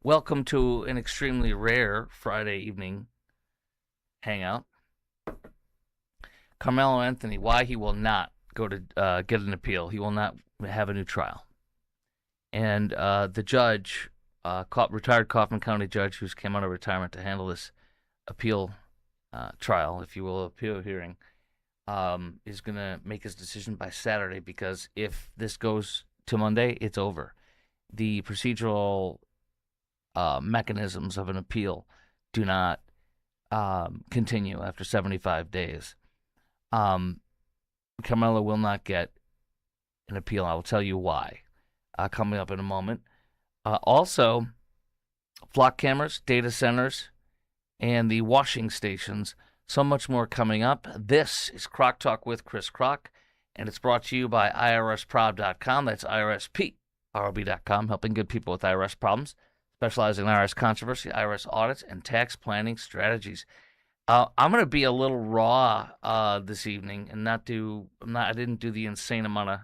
Welcome to an extremely rare Friday evening hangout. Karmelo Anthony, why he will not go to get an appeal. He will not have a new trial. And the judge, retired Kaufman County judge who's came out of retirement to handle this appeal trial, if you will, appeal hearing, is going to make his decision by Saturday, because if this goes to Monday, it's over. The procedural mechanisms of an appeal do not continue after 75 days. Karmelo will not get an appeal. I will tell you why coming up in a moment. Also, flock cameras, data centers, and the washing stations. So much more coming up. This is Croc Talk with Chris Croc, and it's brought to you by IRSprob.com. That's IRSPROB.com, helping good people with IRS problems, specializing in IRS controversy, IRS audits, and tax planning strategies. I'm going to be a little raw this evening and I didn't do the insane amount of,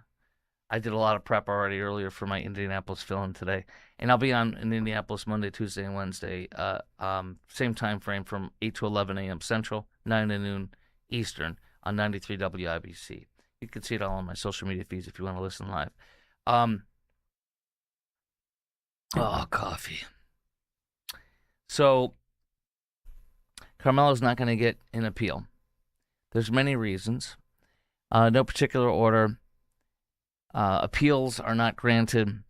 I did a lot of prep already earlier for my Indianapolis fill-in today. And I'll be on in Indianapolis Monday, Tuesday, and Wednesday, same time frame from 8 to 11 a.m. Central, 9 to noon Eastern on 93 WIBC. You can see it all on my social media feeds if you want to listen live. Coffee. So, Karmelo's not going to get an appeal. There's many reasons. No particular order. Appeals are not granted.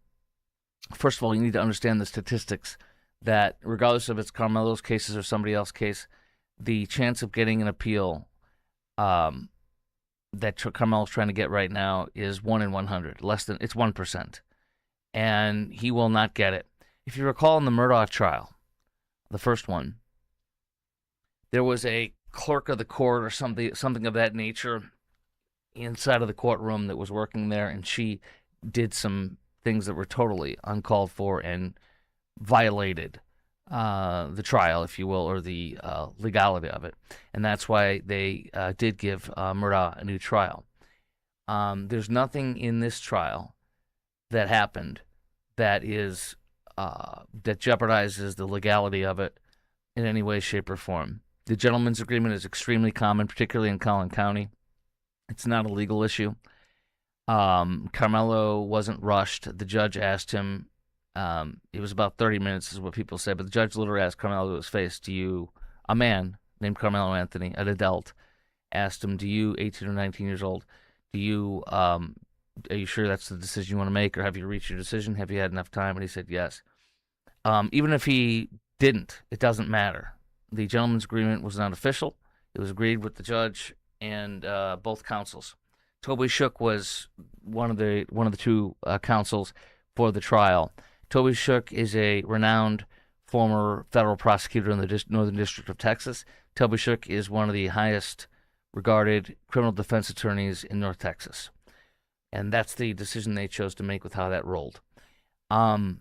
First of all, you need to understand the statistics that regardless if it's Karmelo's cases or somebody else's case, the chance of getting an appeal that Karmelo's trying to get right now is 1 in 100. It's 1%. And he will not get it. If you recall in the Murdaugh trial, the first one, there was a clerk of the court or something of that nature inside of the courtroom that was working there, and she did some things that were totally uncalled for and violated the trial, if you will, or the legality of it. And that's why they did give Murdaugh a new trial. There's nothing in this trial that happened that is that jeopardizes the legality of it in any way, shape, or form. The gentleman's agreement is extremely common, particularly in Collin County. It's not a legal issue. Karmelo wasn't rushed. The judge asked him, it was about 30 minutes is what people say, but the judge literally asked Karmelo to his face, a man named Karmelo Anthony, an adult, asked him, 18 or 19 years old, are you sure that's the decision you want to make, or have you reached your decision? Have you had enough time? And he said yes. Even if he didn't, it doesn't matter. The gentleman's agreement was not official. It was agreed with the judge and both counsels. Toby Shook was one of the two counsels for the trial. Toby Shook is a renowned former federal prosecutor in the Northern District of Texas. Toby Shook is one of the highest regarded criminal defense attorneys in North Texas. And that's the decision they chose to make with how that rolled. The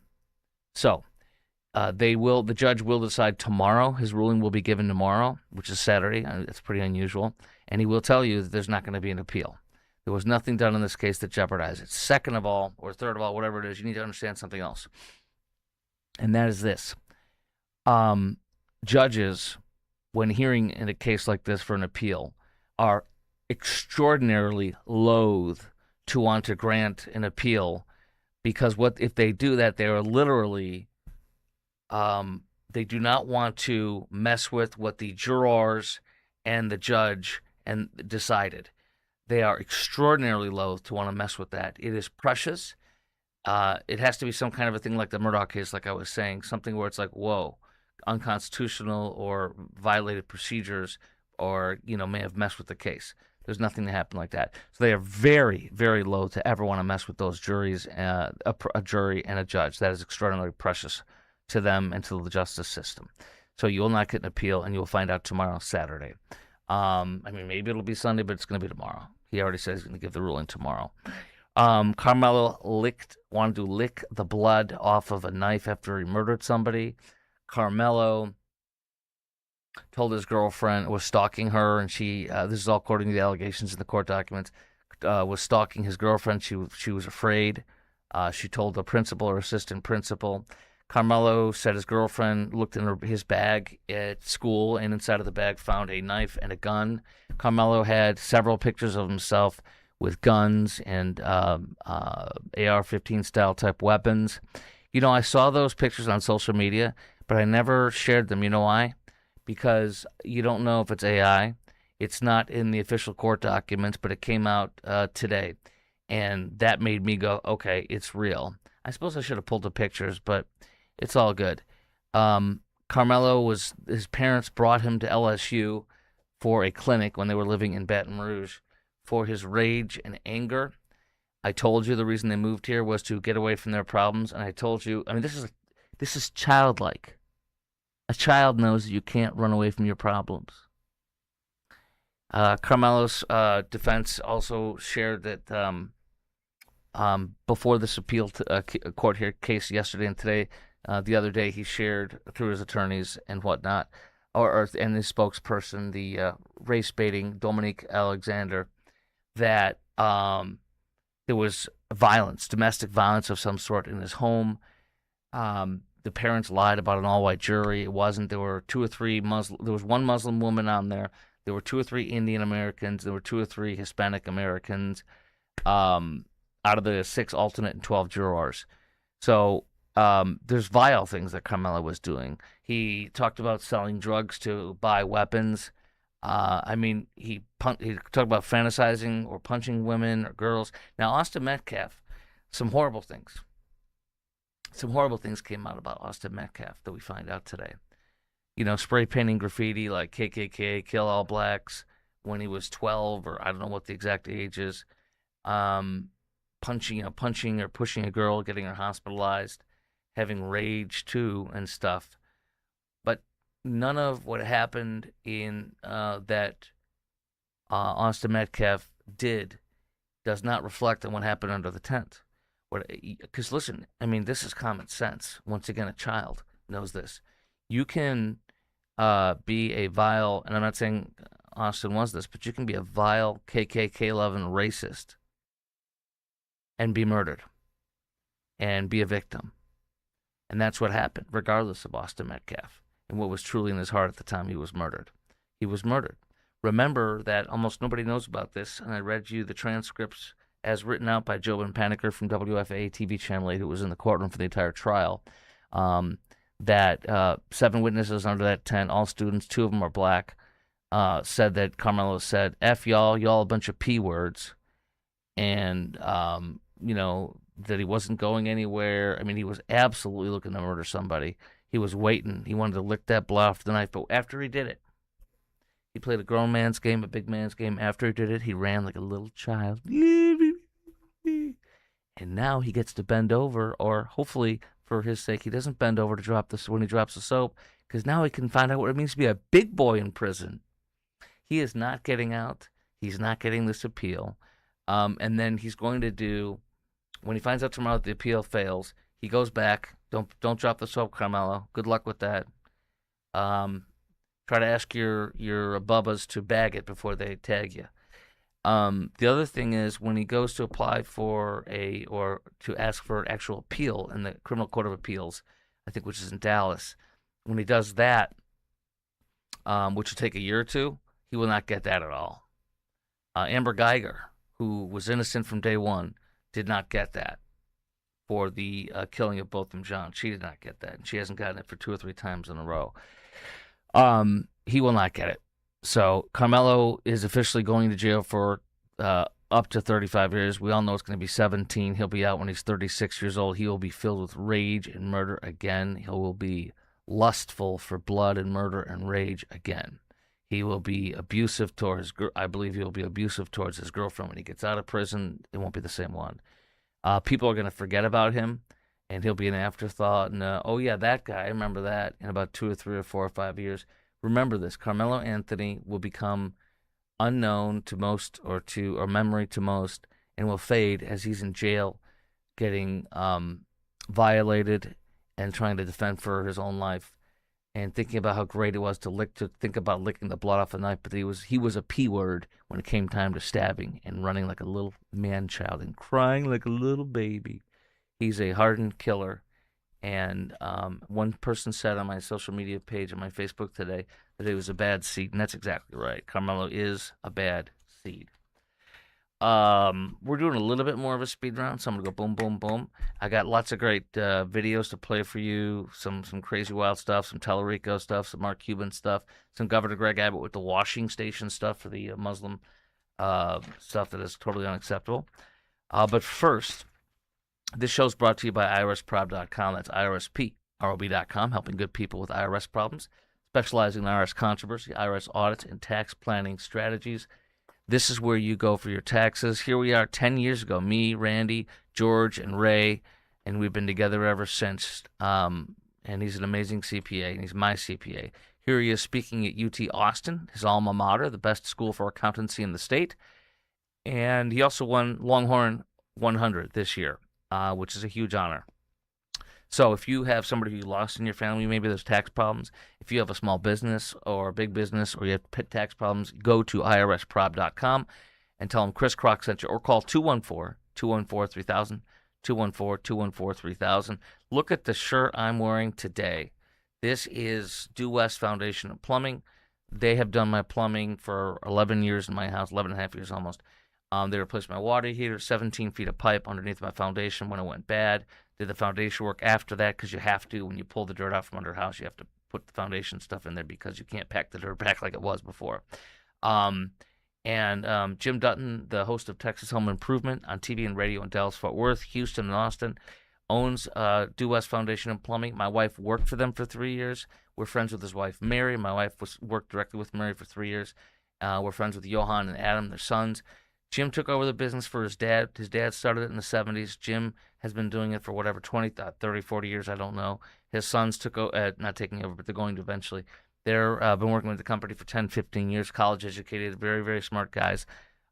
judge will decide tomorrow. His ruling will be given tomorrow, which is Saturday. That's pretty unusual. And he will tell you that there's not going to be an appeal. There was nothing done in this case that jeopardized it. Second of all, or third of all, whatever it is, you need to understand something else. And that is this. Judges, when hearing in a case like this for an appeal, are extraordinarily loath to want to grant an appeal, because if they do that, they are literally they do not want to mess with what the jurors and the judge decided. They are extraordinarily loath to want to mess with that. It is precious. It has to be some kind of a thing like the Murdaugh case, like I was saying, something where it's like, whoa, unconstitutional or violated procedures, or may have messed with the case. There's nothing to happen like that. So they are very, very loath to ever want to mess with those juries, a jury and a judge. That is extraordinarily precious to them and to the justice system. So you will not get an appeal, and you will find out tomorrow, Saturday. Maybe it'll be Sunday, but it's going to be tomorrow. He already said he's going to give the ruling tomorrow. Karmelo wanted to lick the blood off of a knife after he murdered somebody. Karmelo told his girlfriend, was stalking her, and she, this is all according to the allegations in the court documents, was stalking his girlfriend. She was afraid. She told the principal or assistant principal. Carmelo said his girlfriend looked in his bag at school and inside of the bag found a knife and a gun. Carmelo had several pictures of himself with guns and AR-15 style type weapons. I saw those pictures on social media, but I never shared them. You know why? Because you don't know if it's AI. It's not in the official court documents, but it came out today. And that made me go, okay, it's real. I suppose I should have pulled the pictures, but it's all good. Carmelo his parents brought him to LSU for a clinic when they were living in Baton Rouge for his rage and anger. I told you the reason they moved here was to get away from their problems, and I told you, this is childlike. A child knows that you can't run away from your problems. Carmelo's defense also shared that before this appeal court here case yesterday and today, the other day he shared through his attorneys and whatnot, and his spokesperson, the race baiting Dominique Alexander, that there was violence, domestic violence of some sort in his home. The parents lied about an all-white jury. It wasn't. There were two or three Muslim. There was one Muslim woman on there. There were 2 or 3 Indian Americans. There were 2 or 3 Hispanic Americans. Out of the 6 alternate and 12 jurors. So there's vile things that Karmelo was doing. He talked about selling drugs to buy weapons. He talked about fantasizing or punching women or girls. Now, Austin Metcalf, some horrible things. Some horrible things came out about Austin Metcalf that we find out today. Spray painting graffiti like KKK, kill all blacks, when he was 12, or I don't know what the exact age is. Punching or pushing a girl, getting her hospitalized, having rage too and stuff. But none of what happened in that Austin Metcalf did does not reflect on what happened under the tent. Because listen, this is common sense. Once again, a child knows this. You can be a vile, and I'm not saying Austin was this, but you can be a vile KKK-loving racist and be murdered and be a victim. And that's what happened, regardless of Austin Metcalf and what was truly in his heart at the time he was murdered. He was murdered. Remember that almost nobody knows about this, and I read you the transcripts as written out by Jobin Paniker from WFAA TV Channel 8, who was in the courtroom for the entire trial, that 7 witnesses under that tent, all students, 2 of them are black, said that Karmelo said, F y'all a bunch of P words, and, that he wasn't going anywhere. He was absolutely looking to murder somebody. He was waiting. He wanted to lick that blood off the knife, but after he did it, he played a grown man's game, a big man's game. After he did it, he ran like a little child. And now he gets to bend over, or hopefully, for his sake, he doesn't bend over to drop this when he drops the soap, because now he can find out what it means to be a big boy in prison. He is not getting out. He's not getting this appeal. And then he's going to do, when he finds out tomorrow that the appeal fails, he goes back. Don't drop the soap, Karmelo. Good luck with that. Try to ask your bubbas to bag it before they tag you. The other thing is, when he goes to apply for or to ask for an actual appeal in the Criminal Court of Appeals, I think, which is in Dallas, when he does that, which will take a year or 2, he will not get that at all. Amber Geiger, who was innocent from day one, did not get that for the killing of both them John. She did not get that, and she hasn't gotten it for 2 or 3 times in a row. He will not get it. So Karmelo is officially going to jail for up to 35 years. We all know it's going to be 17. He'll be out when he's 36 years old. He will be filled with rage and murder again. He will be lustful for blood and murder and rage again. He will be abusive towards I believe he will be abusive towards his girlfriend when he gets out of prison. It won't be the same one. People are going to forget about him, and he'll be an afterthought. And oh yeah, that guy, I remember that. In about 2 or 3 or 4 or 5 years, remember this: Carmelo Anthony will become unknown to most, or memory to most, and will fade as he's in jail, getting violated and trying to defend for his own life, and thinking about how great it was to think about licking the blood off a knife. But he was a P word when it came time to stabbing, and running like a little man child and crying like a little baby. He's a hardened killer, And one person said on my social media page on my Facebook today that it was a bad seed, and that's exactly right. Karmelo is a bad seed. We're doing a little bit more of a speed round, so I'm gonna go boom, boom, boom. I got lots of great videos to play for you. Some crazy wild stuff, some Tellerico stuff, some Mark Cuban stuff, some Governor Greg Abbott with the washing station stuff for the Muslim stuff that is totally unacceptable. But first, this show's brought to you by IRSprob.com. That's IRSPROB.com, helping good people with IRS problems, specializing in IRS controversy, IRS audits, and tax planning strategies. This is where you go for your taxes. Here we are 10 years ago, me, Randy, George, and Ray, and we've been together ever since. And he's an amazing CPA, and he's my CPA. Here he is speaking at UT Austin, his alma mater, the best school for accountancy in the state. And he also won Longhorn 100 this year, which is a huge honor. So if you have somebody who you lost in your family, maybe there's tax problems. If you have a small business or a big business or you have pet tax problems, go to irsprob.com and tell them Chris Crock sent you, or call 214-214-3000, 214-214-3000. Look at the shirt I'm wearing today. This is Due West Foundation of Plumbing. They have done my plumbing for 11 years in my house, 11 and a half years almost. They replaced my water heater, 17 feet of pipe underneath my foundation when it went bad. Did the foundation work after that, because you have to. When you pull the dirt out from under a house, you have to put the foundation stuff in there because you can't pack the dirt back like it was before. Jim Dutton, the host of Texas Home Improvement on TV and radio in Dallas, Fort Worth, Houston, and Austin, owns Due West Foundation and Plumbing. My wife worked for them for 3 years. We're friends with his wife, Mary. My wife worked directly with Mary for 3 years. We're friends with Johan and Adam, their sons. Jim took over the business for his dad. His dad started it in the 70s. Jim has been doing it for whatever, 20, 30, 40 years, I don't know. His sons took over, not taking over, but they're going to eventually. They've been working with the company for 10, 15 years, college educated, very, very smart guys.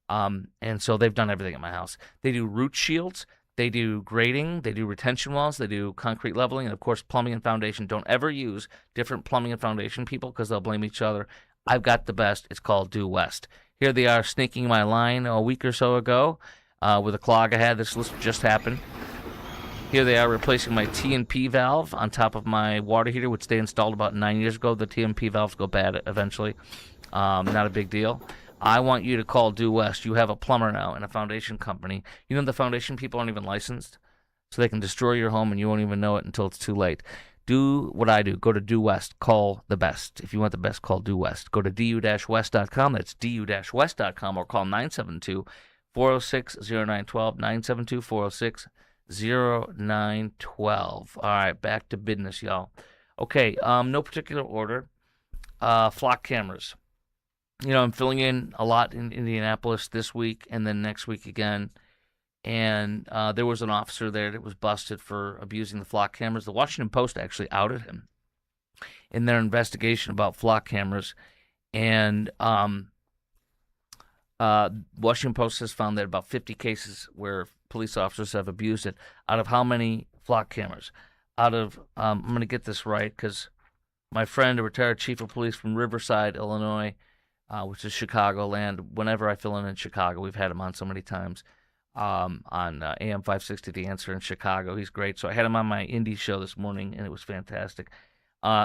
And so they've done everything at my house. They do root shields. They do grading. They do retention walls. They do concrete leveling. And, of course, plumbing and foundation. Don't ever use different plumbing and foundation people because they'll blame each other. I've got the best. It's called Due West. Here they are snaking my line a week or so ago with a clog I had. This just happened. Here they are replacing my T&P valve on top of my water heater, which they installed about 9 years ago. The T&P valves go bad eventually. Not a big deal. I want you to call Due West. You have a plumber now and a foundation company. You know the foundation people aren't even licensed, so they can destroy your home and you won't even know it until it's too late. Do what I do. Go to Due West. Call the best. If you want the best, call Due West. Go to du-west.com. That's du-west.com, or call 972-406-0912, 972-406-0912. All right, back to business, y'all. Okay, no particular order. Flock cameras. You know, I'm filling in a lot in Indianapolis this week and then next week again. And there was an officer there that was busted for abusing the flock cameras. The Washington Post actually outed him in their investigation about flock cameras. And Washington Post has found that about 50 cases where police officers have abused it. Out of how many flock cameras? I'm going to get this right because my friend, a retired chief of police from Riverside, Illinois, which is Chicagoland, whenever I fill in Chicago, we've had him on so many times. On AM 560, The Answer in Chicago. He's great. So I had him on my indie show this morning, and it was fantastic.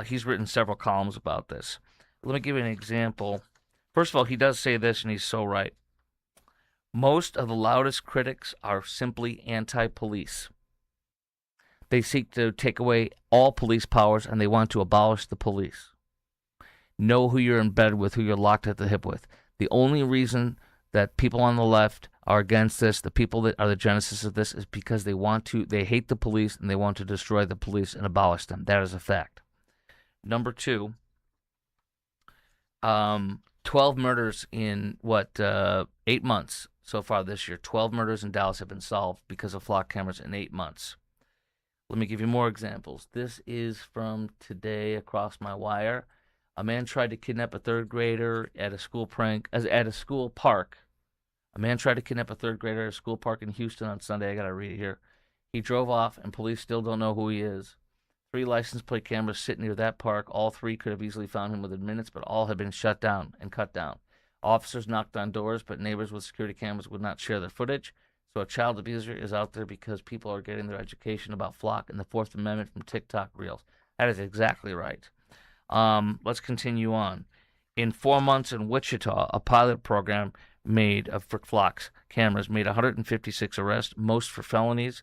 He's written several columns about this. Let me give you an example. First of all, he does say this, and he's so right. Most of the loudest critics are simply anti-police. They seek to take away all police powers, and they want to abolish the police. Know who you're in bed with, who you're locked at the hip with. The only reason that people on the left are against this, the people that are the genesis of this, is because they hate the police and they want to destroy the police and abolish them. That is a fact. Number two, 12 murders in 8 months so far this year. 12 murders in Dallas have been solved because of flock cameras in 8 months. Let me give you more examples. This is from today across my wire. A man tried to kidnap a third grader at a school park. A man tried to kidnap a third grader at a school park in Houston on Sunday. I got to read it here. He drove off, and police still don't know who he is. 3 license plate cameras sit near that park. All 3 could have easily found him within minutes, but all have been shut down and cut down. Officers knocked on doors, but neighbors with security cameras would not share their footage. So a child abuser is out there because people are getting their education about flock and the Fourth Amendment from TikTok reels. That is exactly right. Let's continue on. In 4 months in Wichita, a pilot program made for flocks cameras made 156 arrests, most for felonies,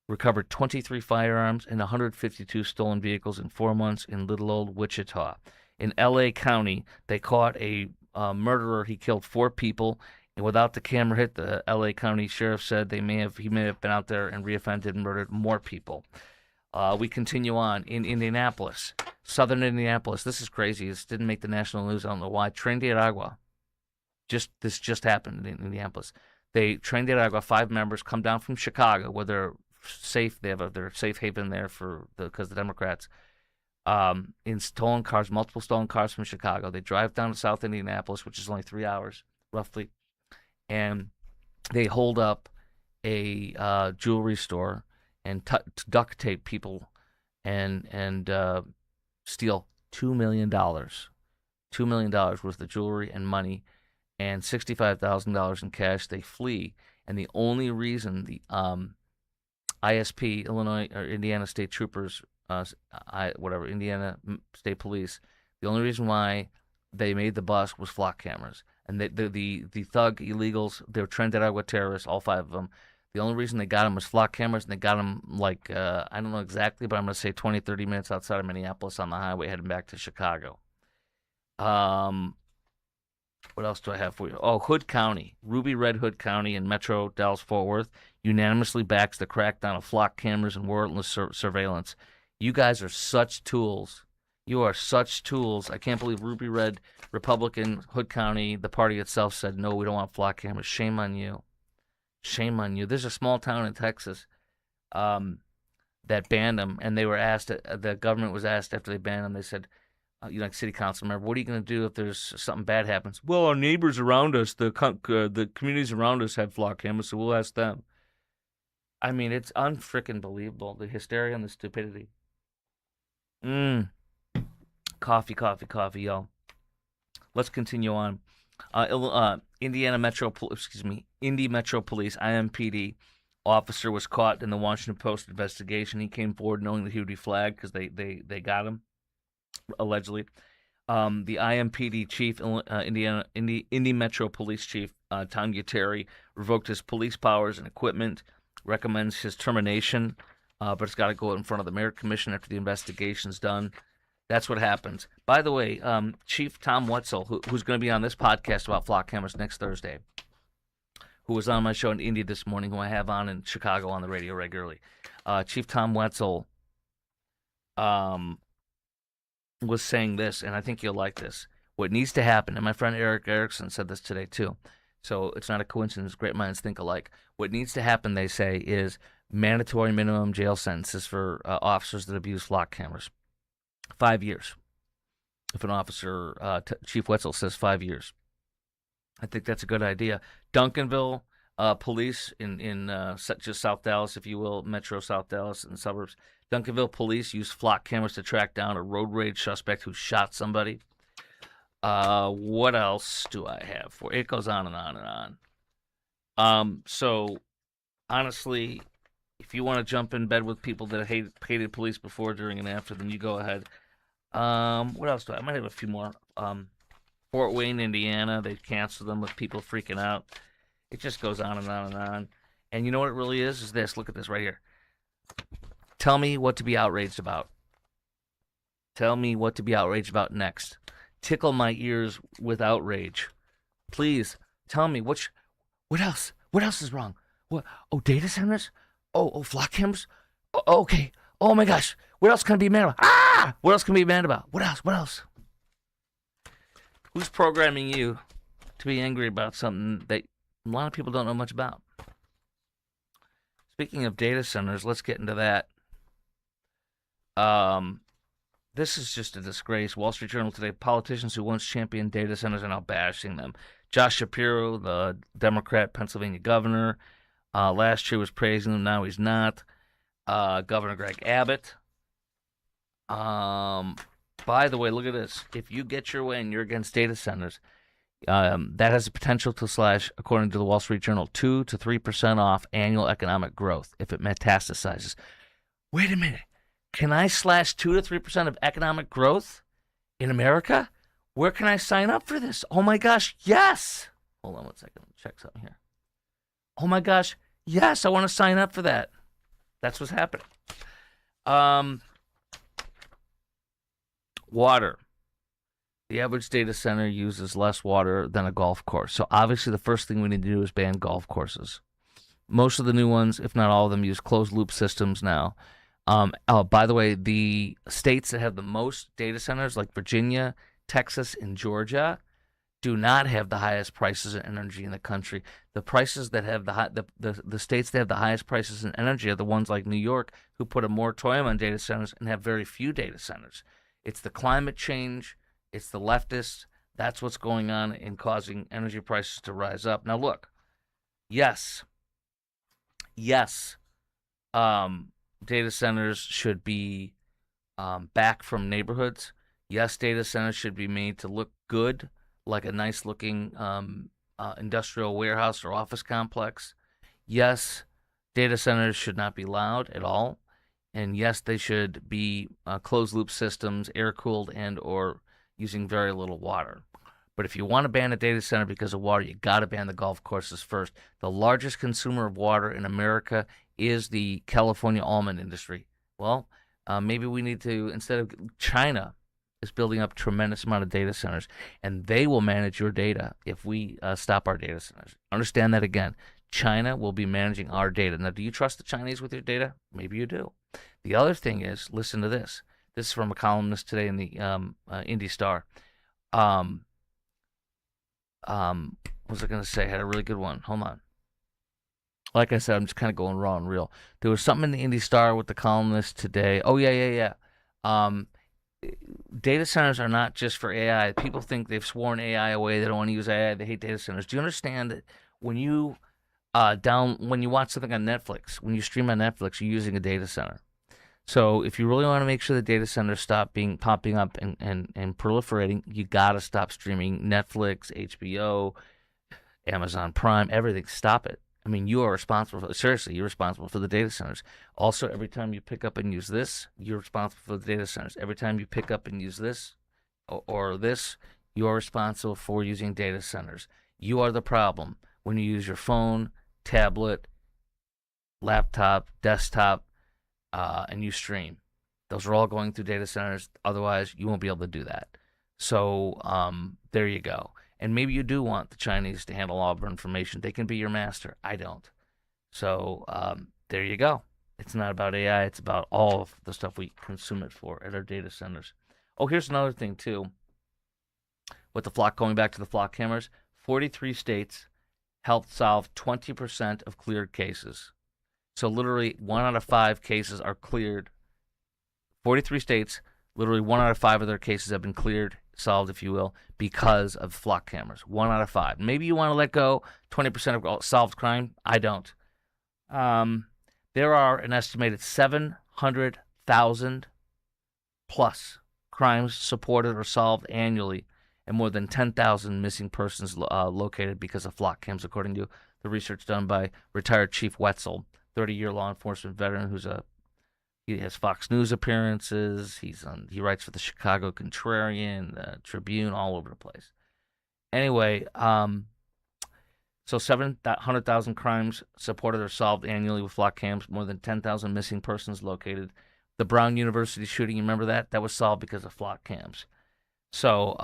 recovered 23 firearms and 152 stolen vehicles in 4 months in little old Wichita. In L.A. County, they caught a murderer. He killed 4 people, and without the camera hit, the L.A. County sheriff said he may have been out there and reoffended and murdered more people. We continue on in Indianapolis, southern Indianapolis. This is crazy. This didn't make the national news. I don't know why. Tren de Aragua. This just happened in Indianapolis. Tren de Aragua, 5 members come down from Chicago, where they're safe. They have their safe haven there because the Democrats. In stolen cars, multiple stolen cars from Chicago. They drive down to South Indianapolis, which is only 3 hours roughly, and they hold up a jewelry store and duct tape people and steal $2 million. $2 million worth of jewelry and money and $65,000 in cash. They flee, and the only reason the ISP, Illinois or Indiana State Troopers, Indiana State Police, the only reason why they made the bust was flock cameras. And the thug illegals, they were Tren de Aragua terrorists, all 5 of them. The only reason they got them was flock cameras, and they got them I don't know exactly, but I'm going to say 20, 30 minutes outside of Minneapolis on the highway heading back to Chicago. What else do I have for you? Oh, Hood County, Ruby Red Hood County in Metro Dallas-Fort Worth unanimously backs the crackdown of flock cameras and warrantless surveillance. You guys are such tools. You are such tools. I can't believe Ruby Red, Republican, Hood County, the party itself said, no, we don't want flock cameras. Shame on you. Shame on you. There's a small town in Texas that banned them, and they were asked, the government was asked after they banned them, they said, like city council member, what are you going to do if there's something bad happens? Well, our neighbors around us, the communities around us have flock cameras, so we'll ask them. I mean, it's unfreaking believable, the hysteria and the stupidity. Coffee, y'all. Let's continue on. Indy Metro Police, IMPD officer was caught in the Washington Post investigation. He came forward knowing that he would be flagged because they got him, allegedly. The IMPD chief, Indy Metro Police Chief Tom Guterri, revoked his police powers and equipment, recommends his termination, but it's got to go in front of the Merit Commission after the investigation's done. That's what happens. By the way, Chief Tom Wetzel, who's going to be on this podcast about flock cameras next Thursday, who was on my show in Indy this morning, who I have on in Chicago on the radio regularly, Chief Tom Wetzel was saying this, and I think you'll like this. What needs to happen, and my friend Eric Erickson said this today too, so it's not a coincidence, great minds think alike. What needs to happen, they say, is mandatory minimum jail sentences for officers that abuse flock cameras. 5 years. If an officer, Chief Wetzel says 5 years. I think that's a good idea. Duncanville police in just South Dallas, if you will, Metro South Dallas and the suburbs. Duncanville police used flock cameras to track down a road rage suspect who shot somebody. What else do I have for? It goes on and on and on. So, honestly, if you want to jump in bed with people that hated police before, during, and after, then you go ahead. What else do I might have a few more. Fort Wayne, Indiana, they canceled them with people freaking out. It just goes on and on and on. And you know what it really is this. Look at this right here. Tell me what to be outraged about. Tell me what to be outraged about next. Tickle my ears with outrage. Please tell me what else? What else is wrong? What? Oh, data centers? Oh, flock cameras? Oh, okay. Oh my gosh. What else can I be mad about? Ah! What else can I be mad about? What else? What else? Who's programming you to be angry about something that a lot of people don't know much about? Speaking of data centers, let's get into that. This is just a disgrace. Wall Street Journal today, politicians who once championed data centers are now bashing them. Josh Shapiro, the Democrat Pennsylvania governor, last year was praising them, now he's not. Governor Greg Abbott. By the way, look at this. If you get your way and you're against data centers, That has the potential to slash, according to the Wall Street Journal, 2 to 3% off annual economic growth if it metastasizes. Wait a minute. Can I slash 2 to 3% of economic growth in America? Where can I sign up for this? Oh my gosh, yes. Hold on one second. Let me check something here. Oh my gosh, yes, I want to sign up for that. That's what's happening. Water. The average data center uses less water than a golf course. So obviously the first thing we need to do is ban golf courses. Most of the new ones, if not all of them, use closed loop systems now. By the way, the states that have the most data centers, like Virginia, Texas, and Georgia, do not have the highest prices of energy in the country. The prices that have the states that have the highest prices in energy are the ones like New York, who put a moratorium on data centers and have very few data centers. It's the climate change. It's the leftists. That's what's going on in causing energy prices to rise up. Now, look, yes, data centers should be back from neighborhoods. Yes, data centers should be made to look good, like a nice looking industrial warehouse or office complex. Yes, data centers should not be loud at all. And yes, they should be closed loop systems, air cooled and or using very little water. But if you want to ban a data center because of water, you got to ban the golf courses first. The largest consumer of water in America is the California almond industry. Well, maybe we need to, instead of China is building up a tremendous amount of data centers, and they will manage your data if we stop our data centers. Understand that again. China will be managing our data. Now, do you trust the Chinese with your data? Maybe you do. The other thing is, listen to this. This is from a columnist today in the Indy Star. What was I going to say? I had a really good one. Hold on. Like I said, I'm just kind of going raw and real. There was something in the Indy Star with the columnist today. Oh, yeah. Data centers are not just for AI. People think they've sworn AI away. They don't want to use AI. They hate data centers. Do you understand that when you when you watch something on Netflix, when you stream on Netflix, you're using a data center? So if you really want to make sure the data centers stop popping up and proliferating, you got to stop streaming Netflix, HBO, Amazon Prime, everything. Stop it. I mean, you are responsible. Seriously, you're responsible for the data centers. Also, every time you pick up and use this, you're responsible for the data centers. Every time you pick up and use this or this, you are responsible for using data centers. You are the problem when you use your phone, tablet, laptop, desktop, and you stream. Those are all going through data centers. Otherwise, you won't be able to do that. So there you go. And maybe you do want the Chinese to handle all of our information. They can be your master. I don't. So there you go. It's not about AI. It's about all of the stuff we consume it for at our data centers. Oh, here's another thing, too. With the flock, going back to the flock cameras, 43 states helped solve 20% of cleared cases. So literally 1 out of 5 cases are cleared. 43 states, literally 1 out of 5 of their cases have been cleared, solved, if you will, because of flock cameras. 1 out of 5. Maybe you want to let go 20% of solved crime. I don't. There are an estimated 700,000 plus crimes supported or solved annually, and more than 10,000 missing persons located because of flock cams, according to the research done by retired Chief Wetzel, 30-year law enforcement veteran he has Fox News appearances. He writes for the Chicago Contrarian, the Tribune, all over the place. Anyway, so 700,000 crimes supported or solved annually with flock cams, more than 10,000 missing persons located. The Brown University shooting, you remember that? That was solved because of flock cams. So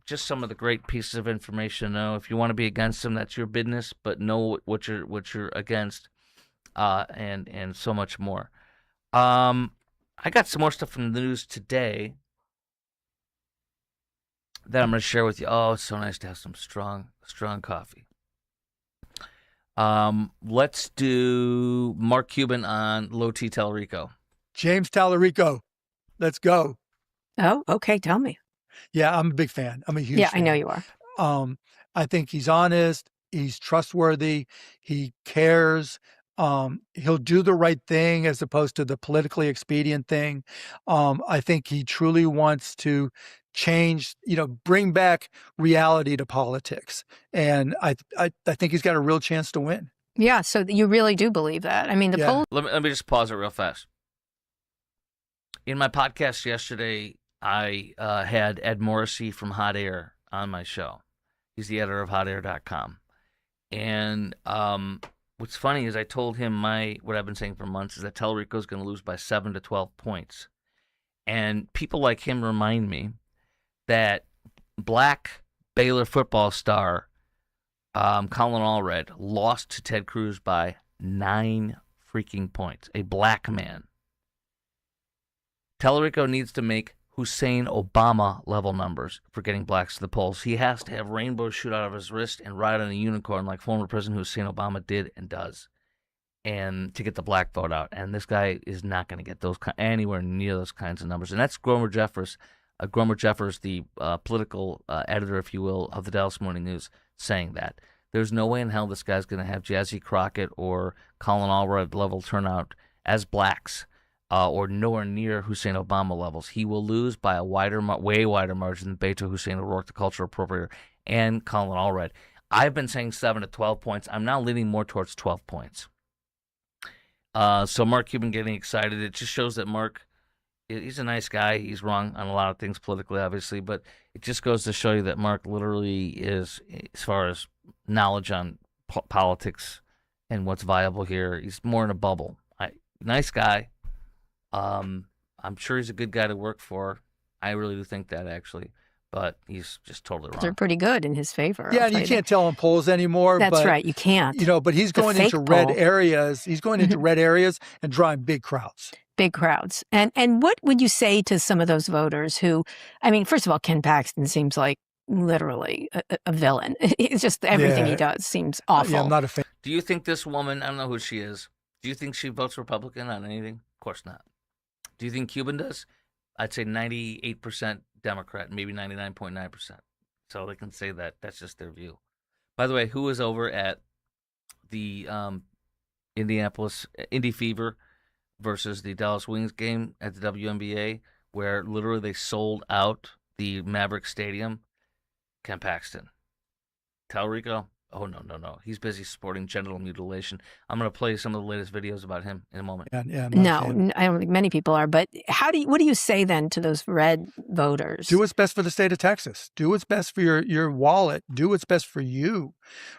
just some of the great pieces of information to know. If you want to be against them, that's your business, but know what you're against, and so much more. I got some more stuff from the news today that I'm going to share with you. Oh, it's so nice to have some strong coffee. Let's do Mark Cuban on Low T Tallarico. James Tallarico. Let's go. Oh, okay. Tell me. Yeah, I'm a big fan. I'm a huge fan. I know you are. I think he's honest. He's trustworthy. He cares. He'll do the right thing as opposed to the politically expedient thing. I think he truly wants to change, bring back reality to politics. And I think he's got a real chance to win. Yeah, so you really do believe that. I mean, the Yeah. polls. Let me just pause it real fast. In my podcast yesterday, I had Ed Morrissey from Hot Air on my show. He's the editor of hotair.com. And what's funny is I told him what I've been saying for months is that Tellerico's going to lose by 7 to 12 points. And people like him remind me that black Baylor football star Colin Allred lost to Ted Cruz by 9 freaking points. A black man. Tellerico needs to make Hussein Obama level numbers for getting blacks to the polls. He has to have rainbows shoot out of his wrist and ride on a unicorn like former President Hussein Obama did and does, and to get the black vote out. And this guy is not going to get those anywhere near those kinds of numbers. And that's Gromer Jeffers, the political editor, if you will, of the Dallas Morning News, saying that. There's no way in hell this guy's going to have Jazzy Crockett or Colin Allred level turnout as blacks. Or nowhere near Hussein Obama levels. He will lose by a way wider margin than Beto Hussein O'Rourke, the cultural appropriator, and Colin Allred. I've been saying 7 to 12 points. I'm now leaning more towards 12 points. So Mark Cuban getting excited. It just shows that Mark, he's a nice guy. He's wrong on a lot of things politically, obviously, but it just goes to show you that Mark literally is, as far as knowledge on politics and what's viable here, he's more in a bubble. Nice guy. I'm sure he's a good guy to work for. I really do think that, actually. But he's just totally wrong. They're pretty good in his favor. Yeah, and you can't tell in polls anymore. That's right, you can't. But he's going into red areas. He's going into red areas and drawing big crowds. Big crowds. And what would you say to some of those voters who, I mean, first of all, Ken Paxton seems like literally a villain. It's just everything he does seems awful. Yeah, I'm not a fan. Do you think this woman, I don't know who she is, do you think she votes Republican on anything? Of course not. Do you think Cuban does? I'd say 98% Democrat, maybe 99.9%. So they can say that. That's just their view. By the way, who was over at the Indianapolis Indy Fever versus the Dallas Wings game at the WNBA, where literally they sold out the Maverick Stadium? Ken Paxton. Tellerico? Oh, no. He's busy supporting genital mutilation. I'm going to play some of the latest videos about him in a moment. Yeah, no, I don't think many people are. But what do you say then to those red voters? Do what's best for the state of Texas. Do what's best for your wallet. Do what's best for you,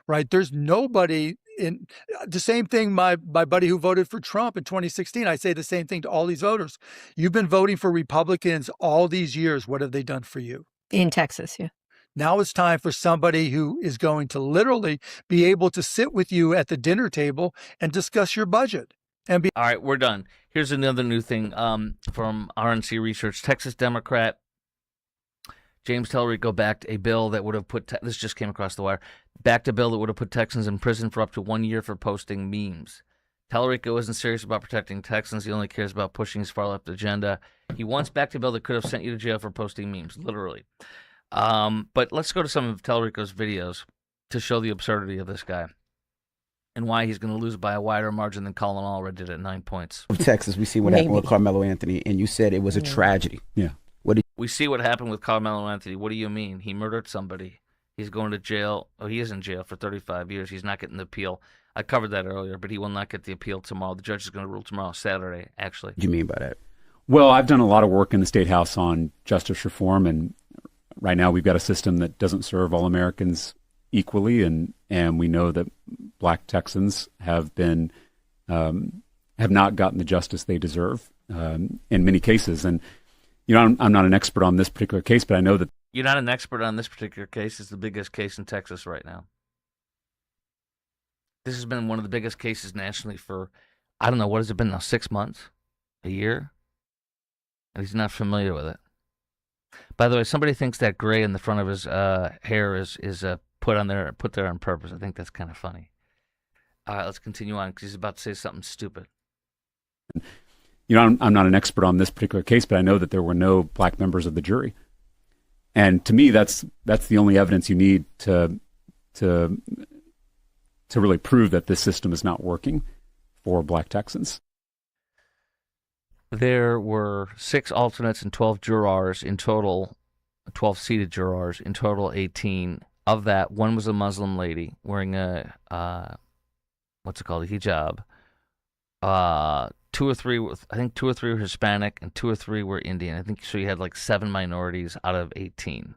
right? There's nobody in the same thing. My buddy who voted for Trump in 2016, I say the same thing to all these voters. You've been voting for Republicans all these years. What have they done for you? In Texas, yeah. Now it's time for somebody who is going to literally be able to sit with you at the dinner table and discuss your budget. All right, we're done. Here's another new thing from RNC Research. Texas Democrat James Tellerico backed a bill that would have put, this just came across the wire, backed a bill that would have put Texans in prison for up to 1 year for posting memes. Tellerico isn't serious about protecting Texans. He only cares about pushing his far-left agenda. He once backed a bill that could have sent you to jail for posting memes, literally. But let's go to some of Tellerico's videos to show the absurdity of this guy and why he's going to lose by a wider margin than Colin Allred did at 9 points. Texas, we see what happened with Karmelo Anthony, and you said it was a tragedy. Yeah. We see what happened with Karmelo Anthony. What do you mean? He murdered somebody. He's going to jail. Oh, he is in jail for 35 years. He's not getting the appeal. I covered that earlier, but he will not get the appeal tomorrow. The judge is going to rule tomorrow, Saturday, actually. What do you mean by that? Well, I've done a lot of work in the State House on justice reform, and right now we've got a system that doesn't serve all Americans equally, and we know that Black Texans have been have not gotten the justice they deserve in many cases. And you know, I'm not an expert on this particular case, but I know that you're not an expert on this particular case. It's the biggest case in Texas right now. This has been one of the biggest cases nationally for, I don't know, what has it been now, 6 months? A year? And he's not familiar with it. By the way, somebody thinks that gray in the front of his hair is put there on purpose. I think that's kind of funny. All right, let's continue on because he's about to say something stupid. You know, I'm not an expert on this particular case, but I know that there were no Black members of the jury. And to me, that's the only evidence you need to really prove that this system is not working. for Black Texans? There were 6 alternates and 12 jurors in total, 12 seated jurors, in total 18. Of that, one was a Muslim lady wearing a, what's it called, a hijab. 2 or 3, I think 2 or 3 were Hispanic and 2 or 3 were Indian. I think so. You had like 7 minorities out of 18.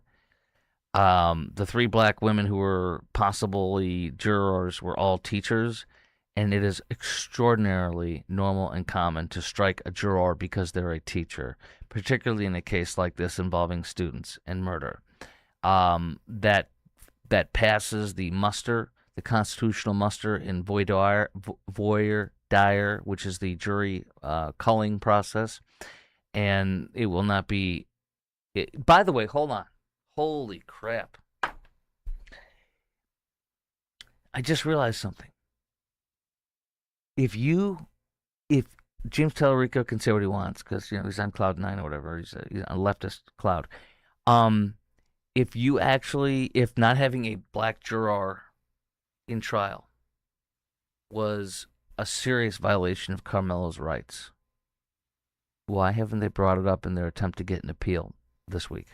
The 3 black women who were possibly jurors were all teachers, and it is extraordinarily normal and common to strike a juror because they're a teacher, particularly in a case like this involving students and murder. That passes the muster, the constitutional muster in voir dire, which is the jury culling process, and it will not be. By the way, hold on. Holy crap. I just realized something. If James Tallarico can say what he wants, because he's on cloud 9 or whatever, he's on a leftist cloud. If not having a black juror in trial was a serious violation of Karmelo's rights, why haven't they brought it up in their attempt to get an appeal this week?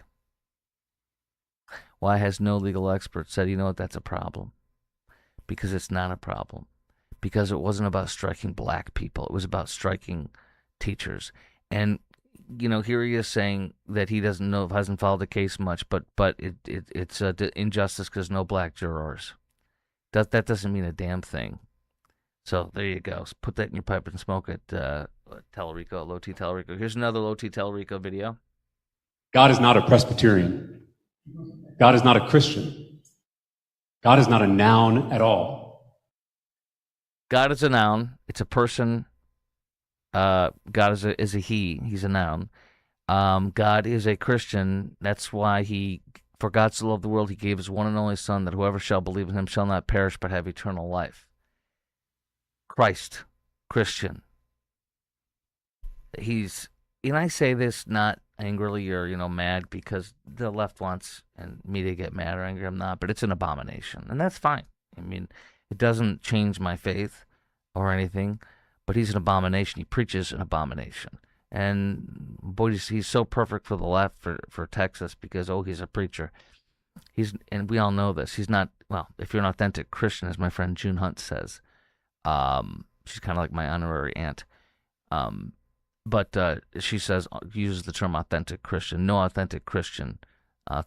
Why has no legal expert said, that's a problem? Because it's not a problem. Because it wasn't about striking black people. It was about striking teachers. And, here he is saying that he doesn't know, hasn't followed the case much, but it's an injustice because no black jurors. That doesn't mean a damn thing. So there you go. Put that in your pipe and smoke it, Tallarico, Low T Tallarico. Here's another Low T Tallarico video. God is not a Presbyterian. God is not a Christian. God is not a noun at all. God is a noun. It's a person. God is a he. He's a noun. God is a Christian. That's why for God so loved the world, he gave his one and only Son, that whoever shall believe in him shall not perish but have eternal life. Christ, Christian. And I say this not angrily or, mad because the left wants me to get mad or angry. I'm not, but it's an abomination. And that's fine. I mean, it doesn't change my faith or anything, but he's an abomination. He preaches an abomination. And boy, he's so perfect for the left, for Texas, because, he's a preacher. And we all know this. He's not, well, if you're an authentic Christian, as my friend June Hunt says, she's kind of like my honorary aunt. But she says, uses the term authentic Christian. No authentic Christian